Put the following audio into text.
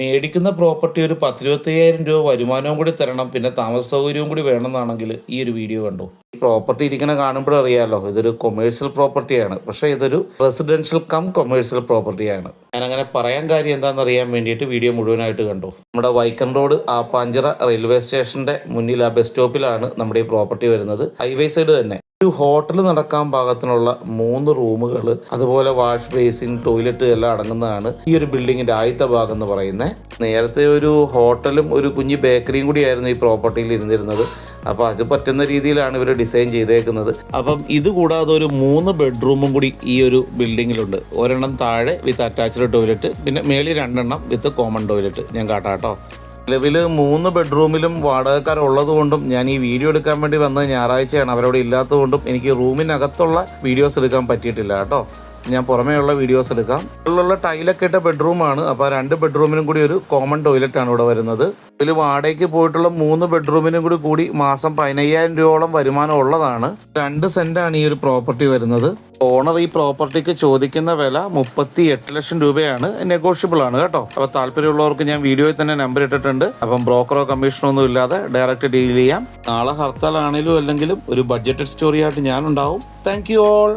മേടിക്കുന്ന പ്രോപ്പർട്ടി ഒരു 10-25,000 രൂപ വരുമാനവും കൂടി തരണം, പിന്നെ താമസ സൗകര്യവും കൂടി വേണമെന്നാണെങ്കിൽ ഈ ഒരു വീഡിയോ കണ്ടു. ഈ പ്രോപ്പർട്ടി ഇരിക്കുന്ന കാണുമ്പോഴേ അറിയാമല്ലോ, ഇതൊരു കൊമേഴ്ഷ്യൽ പ്രോപ്പർട്ടിയാണ്. പക്ഷേ ഇതൊരു റെസിഡൻഷ്യൽ കം കൊമേഴ്ഷ്യൽ പ്രോപ്പർട്ടിയാണ്. ഞാനങ്ങനെ പറയാൻ കാര്യം എന്താണെന്ന് അറിയാൻ വേണ്ടിയിട്ട് വീഡിയോ മുഴുവനായിട്ട് കണ്ടു. നമ്മുടെ വൈക്കം റോഡ് ആപ്പാഞ്ചിറ റെയിൽവേ സ്റ്റേഷന്റെ മുന്നിൽ ആ ബസ് സ്റ്റോപ്പിലാണ് നമ്മുടെ ഈ പ്രോപ്പർട്ടി വരുന്നത്. ഹൈവേ സൈഡ് തന്നെ. ഒരു ഹോട്ടൽ നടക്കാൻ പാകത്തിനുള്ള 3 റൂമുകൾ, അതുപോലെ വാഷ് ബേസിൻ, ടോയ്ലറ്റ് എല്ലാം അടങ്ങുന്നതാണ് ഈ ഒരു ബിൽഡിങ്ങിന്റെ ആദ്യത്തെ ഭാഗം എന്ന് പറയുന്നത്. നേരത്തെ ഒരു ഹോട്ടലും ഒരു കുഞ്ഞു ബേക്കറിയും കൂടിയായിരുന്നു ഈ പ്രോപ്പർട്ടിയിൽ ഇരുന്നിരുന്നത്. അപ്പോൾ അത് പറ്റുന്ന രീതിയിലാണ് ഇവർ ഡിസൈൻ ചെയ്തേക്കുന്നത്. അപ്പം ഇത് കൂടാതെ ഒരു 3 ബെഡ്റൂമും കൂടി ഈ ഒരു ബിൽഡിങ്ങിലുണ്ട്. ഒരെണ്ണം താഴെ വിത്ത് അറ്റാച്ച്ഡ് ടോയ്ലറ്റ്, പിന്നെ മേളിൽ 2 എണ്ണം വിത്ത് കോമൺ ടോയ്ലറ്റ്. ഞാൻ കാട്ടാട്ടോ. നിലവിൽ 3 ബെഡ്റൂമിലും വാടകക്കാരുള്ളത് കൊണ്ടും ഞാൻ ഈ വീഡിയോ എടുക്കാൻ വേണ്ടി വന്നത് ഞായറാഴ്ചയാണ്. അവരവിടെ ഇല്ലാത്തതുകൊണ്ടും എനിക്ക് റൂമിനകത്തുള്ള വീഡിയോസ് എടുക്കാൻ പറ്റിയിട്ടില്ല കേട്ടോ. ഞാൻ പുറമേയുള്ള വീഡിയോസ് എടുക്കാം. ഉള്ള ടൈലൊക്കെ ഇട്ട ബെഡ്റൂമാണ്. അപ്പോൾ 2 ബെഡ്റൂമിനും കൂടി ഒരു കോമൺ ടോയ്ലറ്റാണ് ഇവിടെ വരുന്നത്. ഇതിൽ വാടകയ്ക്ക് പോയിട്ടുള്ള 3 ബെഡ്റൂമിനും കൂടി മാസം 15,000 രൂപയോളം വരുമാനം ഉള്ളതാണ്. 2 സെന്റാണ് ഈ ഒരു പ്രോപ്പർട്ടി വരുന്നത്. ഓണർ ഈ പ്രോപ്പർട്ടിക്ക് ചോദിക്കുന്ന വില 38 ലക്ഷം രൂപയാണ്. നെഗോഷ്യബിൾ ആണ് കേട്ടോ. അപ്പോൾ താല്പര്യമുള്ളവർക്ക് ഞാൻ വീഡിയോയിൽ തന്നെ നമ്പർ ഇട്ടിട്ടുണ്ട്. അപ്പം ബ്രോക്കറോ കമ്മീഷനോ ഒന്നും ഇല്ലാതെ ഡയറക്റ്റ് ഡീൽ ചെയ്യാം. നാളെ ഹർത്താലാണെങ്കിലും അല്ലെങ്കിലും ഒരു ബഡ്ജറ്റഡ് സ്റ്റോറി ആയിട്ട് ഞാനുണ്ടാവും. Thank you all.